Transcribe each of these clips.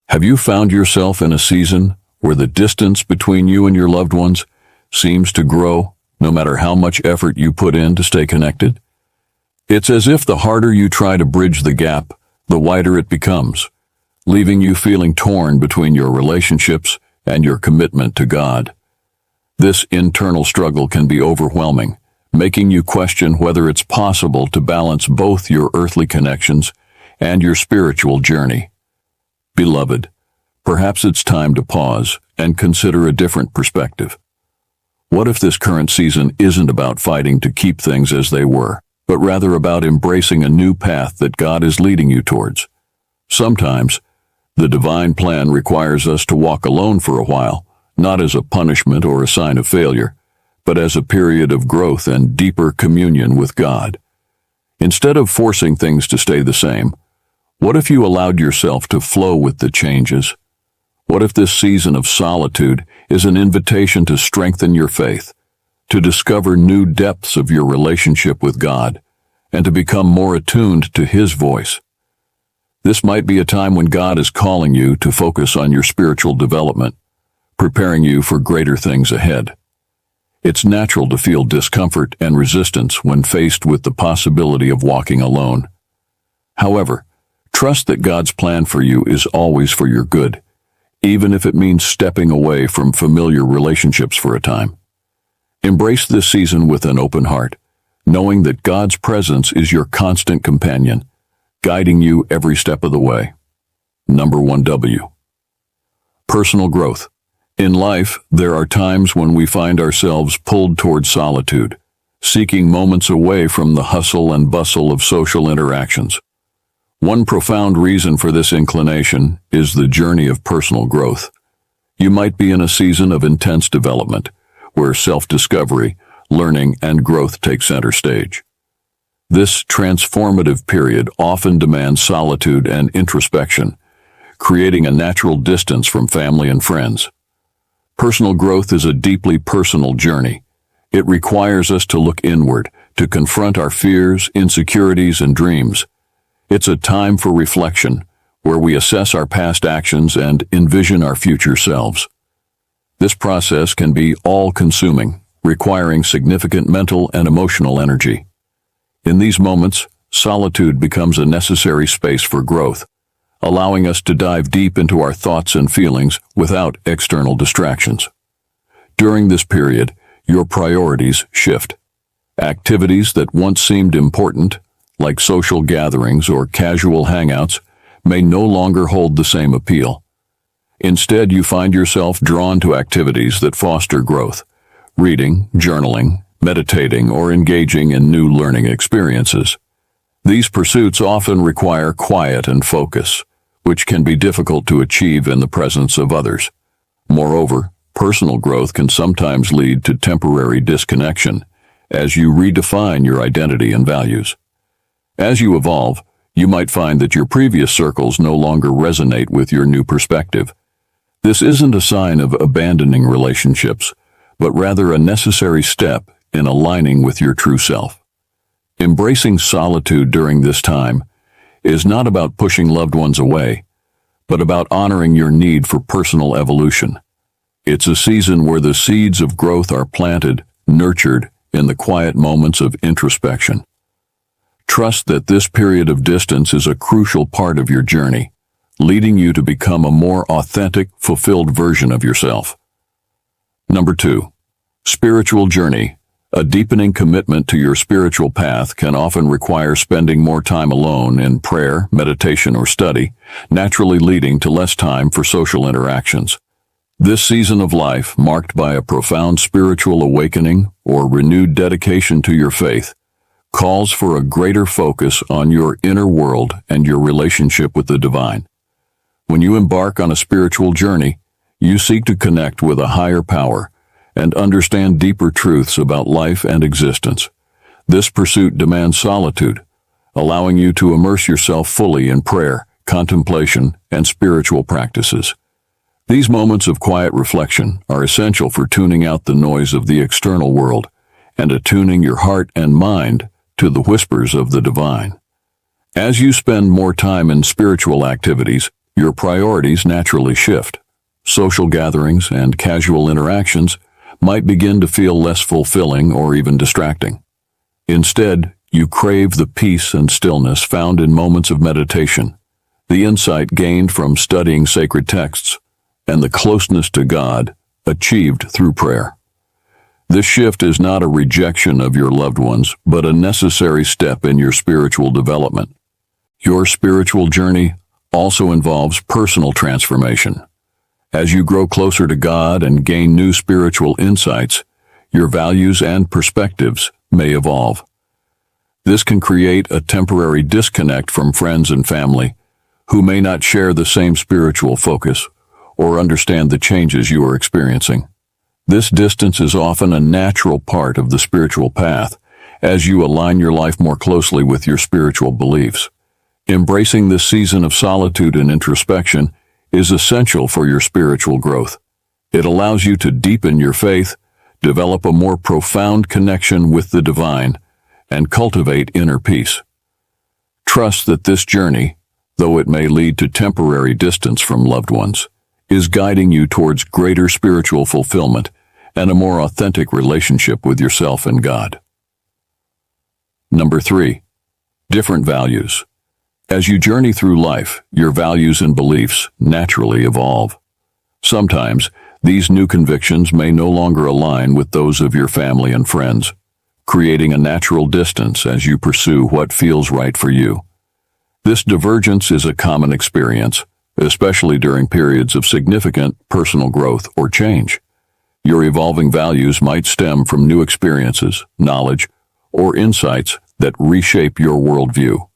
Have you found yourself in a season where the distance between you and your loved ones seems to grow no matter how much effort you put in to stay connected? It's as if the harder you try to bridge the gap, the wider it becomes, leaving you feeling torn between your relationships and your commitment to God. This internal struggle can be overwhelming, making you question whether it's possible to balance both your earthly connections and your spiritual journey. Beloved, perhaps it's time to pause and consider a different perspective. What if this current season isn't about fighting to keep things as they were, but rather about embracing a new path that God is leading you towards? Sometimes, the divine plan requires us to walk alone for a while, not as a punishment or a sign of failure, but as a period of growth and deeper communion with God. Instead of forcing things to stay the same, what if you allowed yourself to flow with the changes? What if this season of solitude is an invitation to strengthen your faith, to discover new depths of your relationship with God, and to become more attuned to His voice? This might be a time when God is calling you to focus on your spiritual development, preparing you for greater things ahead. It's natural to feel discomfort and resistance when faced with the possibility of walking alone. However, trust that God's plan for you is always for your good, even if it means stepping away from familiar relationships for a time. Embrace this season with an open heart, knowing that God's presence is your constant companion, guiding you every step of the way. Number 1W. Personal growth. In life, there are times when we find ourselves pulled toward solitude, seeking moments away from the hustle and bustle of social interactions. One profound reason for this inclination is the journey of personal growth. You might be in a season of intense development, where self-discovery, learning, and growth take center stage. This transformative period often demands solitude and introspection, creating a natural distance from family and friends. Personal growth is a deeply personal journey. It requires us to look inward, to confront our fears, insecurities, and dreams. It's a time for reflection, where we assess our past actions and envision our future selves. This process can be all-consuming, requiring significant mental and emotional energy. In these moments, solitude becomes a necessary space for growth, allowing us to dive deep into our thoughts and feelings without external distractions. During this period, your priorities shift. Activities that once seemed important, like social gatherings or casual hangouts, may no longer hold the same appeal. Instead, you find yourself drawn to activities that foster growth, reading, journaling, meditating, or engaging in new learning experiences. These pursuits often require quiet and focus, which can be difficult to achieve in the presence of others. Moreover, personal growth can sometimes lead to temporary disconnection as you redefine your identity and values. As you evolve, you might find that your previous circles no longer resonate with your new perspective. This isn't a sign of abandoning relationships, but rather a necessary step in aligning with your true self. Embracing solitude during this time is not about pushing loved ones away, but about honoring your need for personal evolution. It's a season where the seeds of growth are planted, nurtured in the quiet moments of introspection. Trust that this period of distance is a crucial part of your journey, leading you to become a more authentic, fulfilled version of yourself. Number 2. Spiritual journey. A deepening commitment to your spiritual path can often require spending more time alone in prayer, meditation, or study, naturally leading to less time for social interactions. This season of life, marked by a profound spiritual awakening or renewed dedication to your faith, calls for a greater focus on your inner world and your relationship with the divine. When you embark on a spiritual journey, you seek to connect with a higher power and understand deeper truths about life and existence. This pursuit demands solitude, allowing you to immerse yourself fully in prayer, contemplation, and spiritual practices. These moments of quiet reflection are essential for tuning out the noise of the external world and attuning your heart and mind to the whispers of the divine. As you spend more time in spiritual activities, your priorities naturally shift. Social gatherings and casual interactions might begin to feel less fulfilling or even distracting. Instead, you crave the peace and stillness found in moments of meditation, the insight gained from studying sacred texts, and the closeness to God achieved through prayer. This shift is not a rejection of your loved ones, but a necessary step in your spiritual development. Your spiritual journey also involves personal transformation. As you grow closer to God and gain new spiritual insights, your values and perspectives may evolve. This can create a temporary disconnect from friends and family who may not share the same spiritual focus or understand the changes you are experiencing. This distance is often a natural part of the spiritual path as you align your life more closely with your spiritual beliefs. Embracing this season of solitude and introspection is essential for your spiritual growth. It allows you to deepen your faith, develop a more profound connection with the divine, and cultivate inner peace. Trust that this journey, though it may lead to temporary distance from loved ones, is guiding you towards greater spiritual fulfillment and a more authentic relationship with yourself and God. Number 3. Different values. As you journey through life, your values and beliefs naturally evolve. Sometimes, these new convictions may no longer align with those of your family and friends, creating a natural distance as you pursue what feels right for you. This divergence is a common experience, especially during periods of significant personal growth or change. Your evolving values might stem from new experiences, knowledge, or insights that reshape your worldview.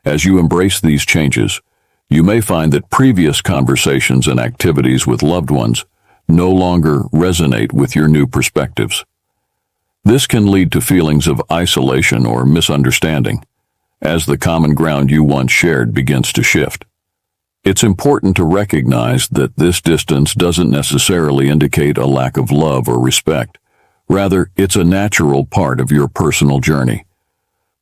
As you embrace these changes, you may find that previous conversations and activities with loved ones no longer resonate with your new perspectives. This can lead to feelings of isolation or misunderstanding, as the common ground you once shared begins to shift. It's important to recognize that this distance doesn't necessarily indicate a lack of love or respect. Rather, it's a natural part of your personal journey.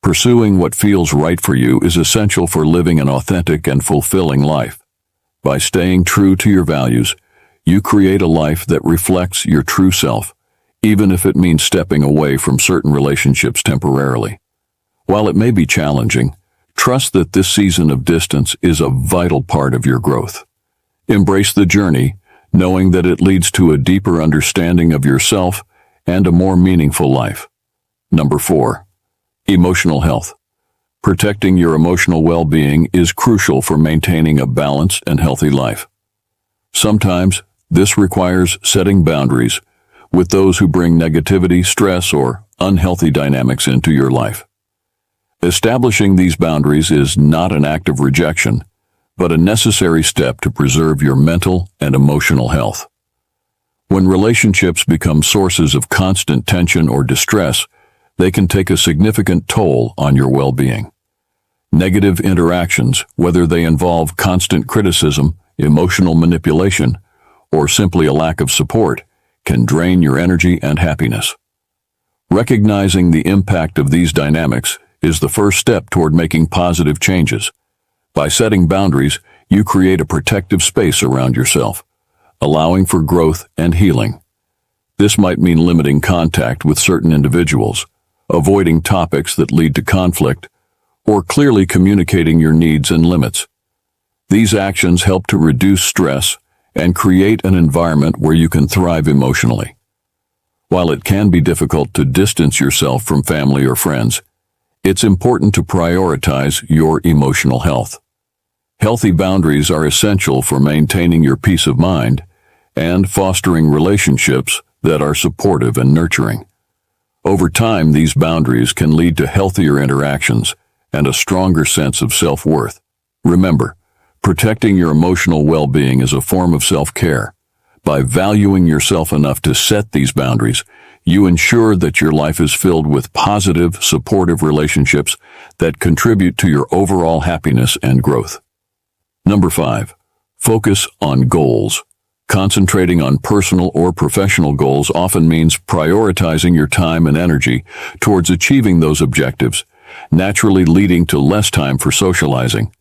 Pursuing what feels right for you is essential for living an authentic and fulfilling life. By staying true to your values, you create a life that reflects your true self, even if it means stepping away from certain relationships temporarily. While it may be challenging, trust that this season of distance is a vital part of your growth. Embrace the journey, knowing that it leads to a deeper understanding of yourself and a more meaningful life. Number 4. Emotional health. Protecting your emotional well-being is crucial for maintaining a balanced and healthy life. Sometimes, this requires setting boundaries with those who bring negativity, stress, or unhealthy dynamics into your life. Establishing these boundaries is not an act of rejection, but a necessary step to preserve your mental and emotional health. When relationships become sources of constant tension or distress, they can take a significant toll on your well-being. Negative interactions, whether they involve constant criticism, emotional manipulation, or simply a lack of support, can drain your energy and happiness. Recognizing the impact of these dynamics is the first step toward making positive changes. By setting boundaries, you create a protective space around yourself, allowing for growth and healing. This might mean limiting contact with certain individuals, avoiding topics that lead to conflict, or clearly communicating your needs and limits. These actions help to reduce stress and create an environment where you can thrive emotionally. While it can be difficult to distance yourself from family or friends, it's important to prioritize your emotional health. Healthy boundaries are essential for maintaining your peace of mind and fostering relationships that are supportive and nurturing. Over time, these boundaries can lead to healthier interactions and a stronger sense of self-worth. Remember, protecting your emotional well-being is a form of self-care. By valuing yourself enough to set these boundaries, you ensure that your life is filled with positive, supportive relationships that contribute to your overall happiness and growth. Number 5. Focus on goals. Concentrating on personal or professional goals often means prioritizing your time and energy towards achieving those objectives, naturally leading to less time for socializing.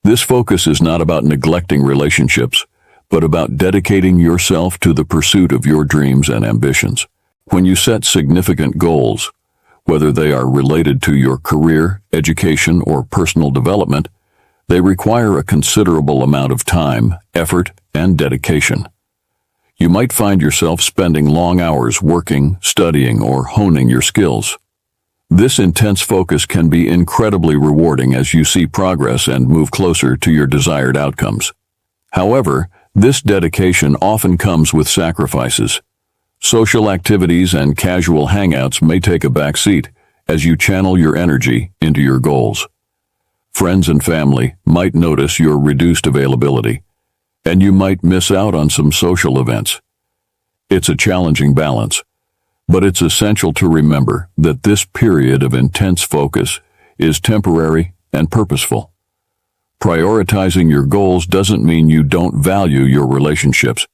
This focus is not about neglecting relationships, but about dedicating yourself to the pursuit of your dreams and ambitions. When you set significant goals, whether they are related to your career, education, or personal development, they require a considerable amount of time, effort, and dedication. You might find yourself spending long hours working, studying, or honing your skills. This intense focus can be incredibly rewarding as you see progress and move closer to your desired outcomes. However, this dedication often comes with sacrifices. Social activities and casual hangouts may take a back seat as you channel your energy into your goals. Friends and family might notice your reduced availability, and you might miss out on some social events. It's a challenging balance, but it's essential to remember that this period of intense focus is temporary and purposeful. Prioritizing your goals doesn't mean you don't value your relationships.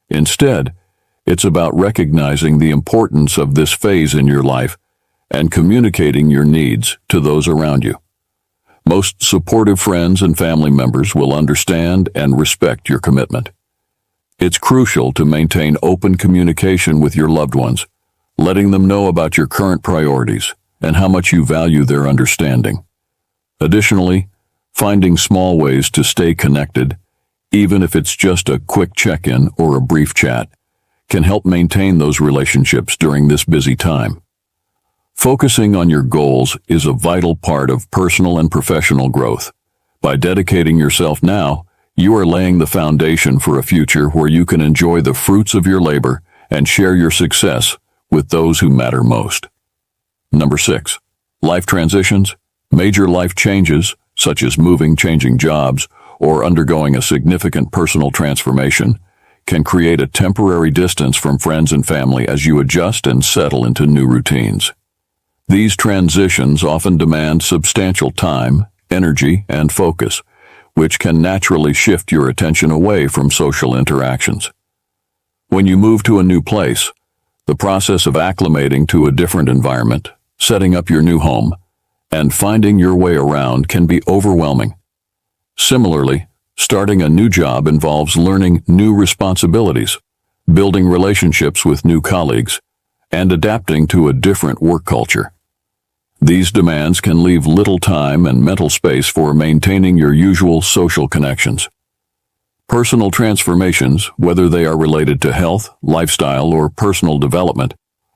Instead, it's about recognizing the importance of this phase in your life and communicating your needs to those around you. Most supportive friends and family members will understand and respect your commitment. It's crucial to maintain open communication with your loved ones, letting them know about your current priorities and how much you value their understanding. Additionally, finding small ways to stay connected, even if it's just a quick check-in or a brief chat, can help maintain those relationships during this busy time. Focusing on your goals is a vital part of personal and professional growth. By dedicating yourself now, you are laying the foundation for a future where you can enjoy the fruits of your labor and share your success with those who matter most. Number 6. Life transitions. Major life changes, such as moving, changing jobs, or undergoing a significant personal transformation, can create a temporary distance from friends and family as you adjust and settle into new routines. These transitions often demand substantial time, energy, and focus, which can naturally shift your attention away from social interactions. When you move to a new place, the process of acclimating to a different environment, setting up your new home, and finding your way around can be overwhelming. Similarly, starting a new job involves learning new responsibilities, building relationships with new colleagues, and adapting to a different work culture. These demands can leave little time and mental space for maintaining your usual social connections. Personal transformations, whether they are related to health, lifestyle, or personal development,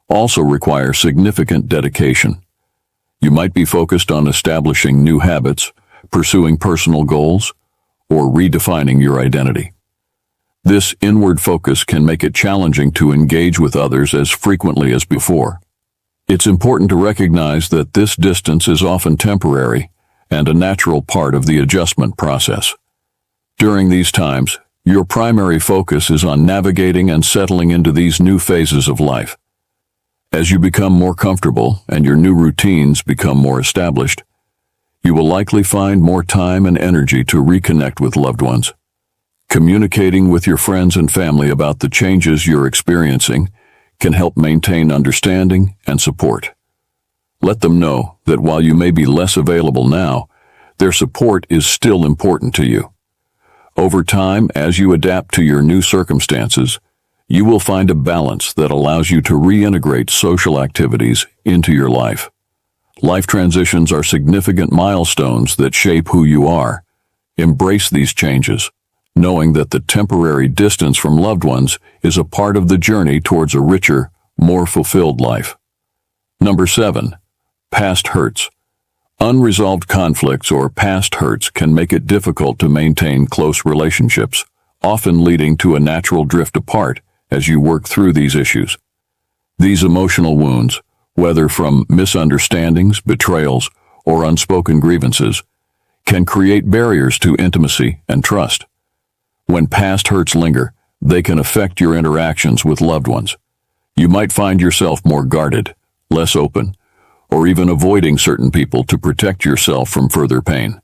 also require significant dedication. You might be focused on establishing new habits, pursuing personal goals, or redefining your identity. This inward focus can make it challenging to engage with others as frequently as before. It's important to recognize that this distance is often temporary and a natural part of the adjustment process. During these times, your primary focus is on navigating and settling into these new phases of life. As you become more comfortable and your new routines become more established, you will likely find more time and energy to reconnect with loved ones. Communicating with your friends and family about the changes you're experiencing can help maintain understanding and support. Let them know that while you may be less available now, their support is still important to you. Over time, as you adapt to your new circumstances, you will find a balance that allows you to reintegrate social activities into your life. Life transitions are significant milestones that shape who you are. Embrace these changes, knowing that the temporary distance from loved ones is a part of the journey towards a richer, more fulfilled life. Number 7. Past hurts. Unresolved conflicts or past hurts can make it difficult to maintain close relationships, often leading to a natural drift apart as you work through these issues. These emotional wounds, whether from misunderstandings, betrayals, or unspoken grievances, can create barriers to intimacy and trust. When past hurts linger, they can affect your interactions with loved ones. You might find yourself more guarded, less open, or even avoiding certain people to protect yourself from further pain.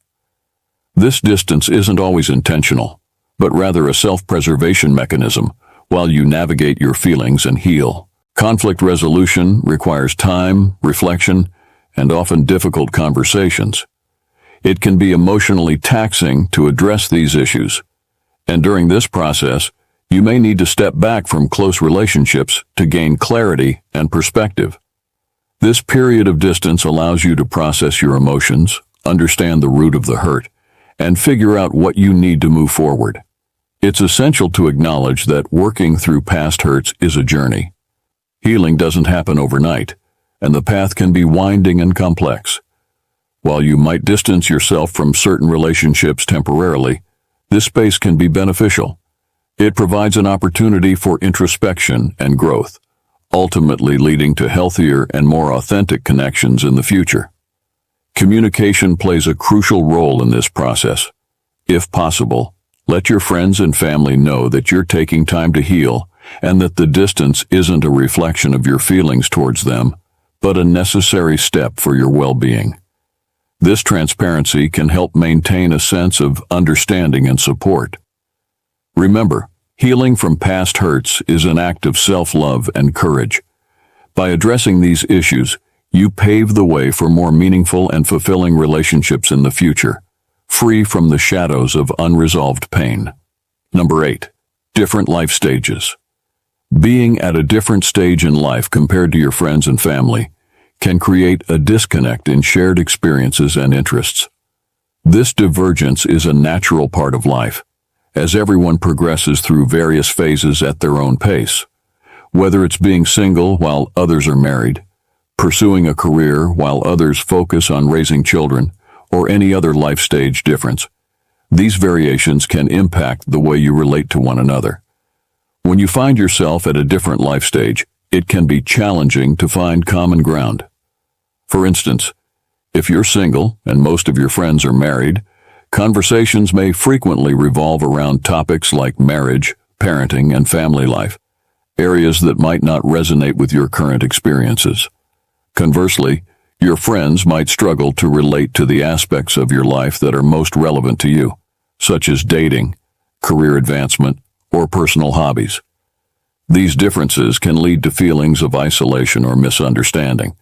This distance isn't always intentional, but rather a self-preservation mechanism while you navigate your feelings and heal. Conflict resolution requires time, reflection, and often difficult conversations. It can be emotionally taxing to address these issues, and during this process, you may need to step back from close relationships to gain clarity and perspective. This period of distance allows you to process your emotions, understand the root of the hurt, and figure out what you need to move forward. It's essential to acknowledge that working through past hurts is a journey. Healing doesn't happen overnight, and the path can be winding and complex. While you might distance yourself from certain relationships temporarily, this space can be beneficial. It provides an opportunity for introspection and growth, ultimately leading to healthier and more authentic connections in the future. Communication plays a crucial role in this process. If possible, let your friends and family know that you're taking time to heal and that the distance isn't a reflection of your feelings towards them, but a necessary step for your well-being. This transparency can help maintain a sense of understanding and support. Remember, healing from past hurts is an act of self-love and courage. By addressing these issues, you pave the way for more meaningful and fulfilling relationships in the future, free from the shadows of unresolved pain. Number 8. Different life stages. Being at a different stage in life compared to your friends and family can create a disconnect in shared experiences and interests. This divergence is a natural part of life, as everyone progresses through various phases at their own pace. Whether it's being single while others are married, pursuing a career while others focus on raising children, or any other life stage difference, these variations can impact the way you relate to one another. When you find yourself at a different life stage, it can be challenging to find common ground. For instance, if you're single and most of your friends are married, conversations may frequently revolve around topics like marriage, parenting, and family life, areas that might not resonate with your current experiences. Conversely, your friends might struggle to relate to the aspects of your life that are most relevant to you, such as dating, career advancement, or personal hobbies. These differences can lead to feelings of isolation or misunderstanding.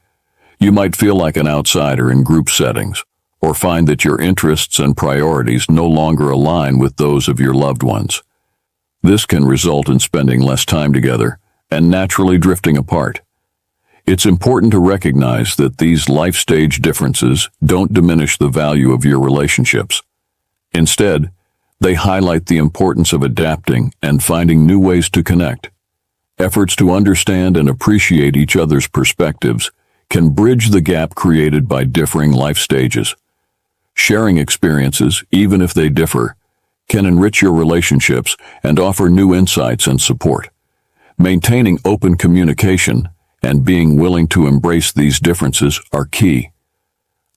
You might feel like an outsider in group settings, or find that your interests and priorities no longer align with those of your loved ones. This can result in spending less time together and naturally drifting apart. It's important to recognize that these life stage differences don't diminish the value of your relationships. Instead, they highlight the importance of adapting and finding new ways to connect. Efforts to understand and appreciate each other's perspectives can bridge the gap created by differing life stages. Sharing experiences, even if they differ, can enrich your relationships and offer new insights and support. Maintaining open communication and being willing to embrace these differences are key.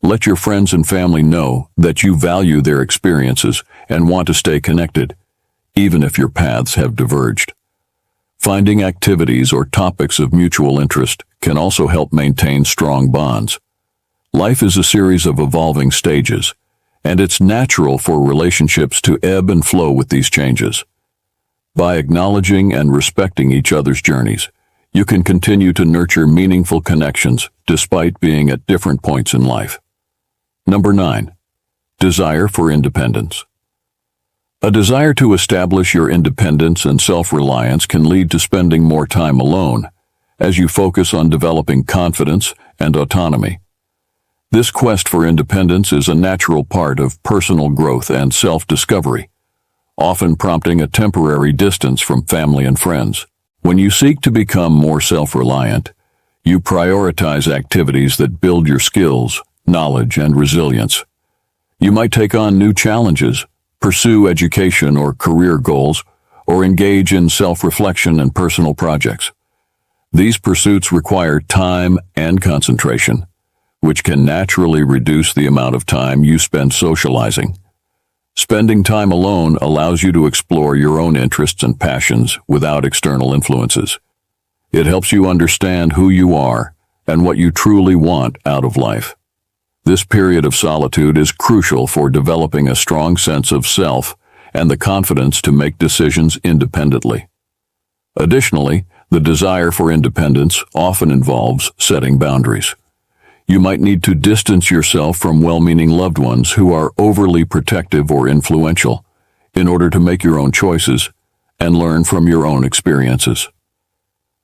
Let your friends and family know that you value their experiences and want to stay connected, even if your paths have diverged. Finding activities or topics of mutual interest can also help maintain strong bonds. Life is a series of evolving stages, and it's natural for relationships to ebb and flow with these changes. By acknowledging and respecting each other's journeys, you can continue to nurture meaningful connections despite being at different points in life. Number 9. Desire for independence. A desire to establish your independence and self-reliance can lead to spending more time alone, as you focus on developing confidence and autonomy. This quest for independence is a natural part of personal growth and self-discovery, often prompting a temporary distance from family and friends. When you seek to become more self-reliant, you prioritize activities that build your skills, knowledge, and resilience. You might take on new challenges, pursue education or career goals, or engage in self-reflection and personal projects. These pursuits require time and concentration, which can naturally reduce the amount of time you spend socializing. Spending time alone allows you to explore your own interests and passions without external influences. It helps you understand who you are and what you truly want out of life. This period of solitude is crucial for developing a strong sense of self and the confidence to make decisions independently. Additionally, the desire for independence often involves setting boundaries. You might need to distance yourself from well-meaning loved ones who are overly protective or influential in order to make your own choices and learn from your own experiences.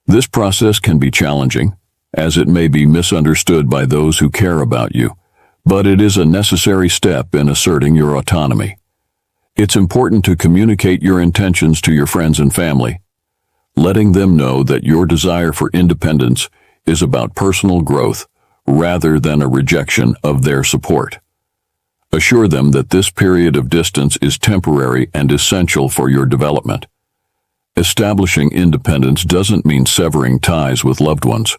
This process can be challenging, as it may be misunderstood by those who care about you, but it is a necessary step in asserting your autonomy. It's important to communicate your intentions to your friends and family, letting them know that your desire for independence is about personal growth rather than a rejection of their support. Assure them that this period of distance is temporary and essential for your development. Establishing independence doesn't mean severing ties with loved ones.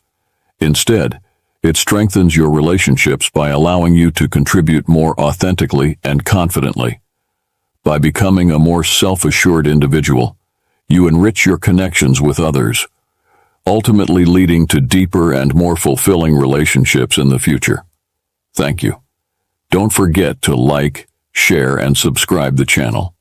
Instead, it strengthens your relationships by allowing you to contribute more authentically and confidently. By becoming a more self-assured individual, you enrich your connections with others, ultimately leading to deeper and more fulfilling relationships in the future. Thank you. Don't forget to like, share, and subscribe the channel.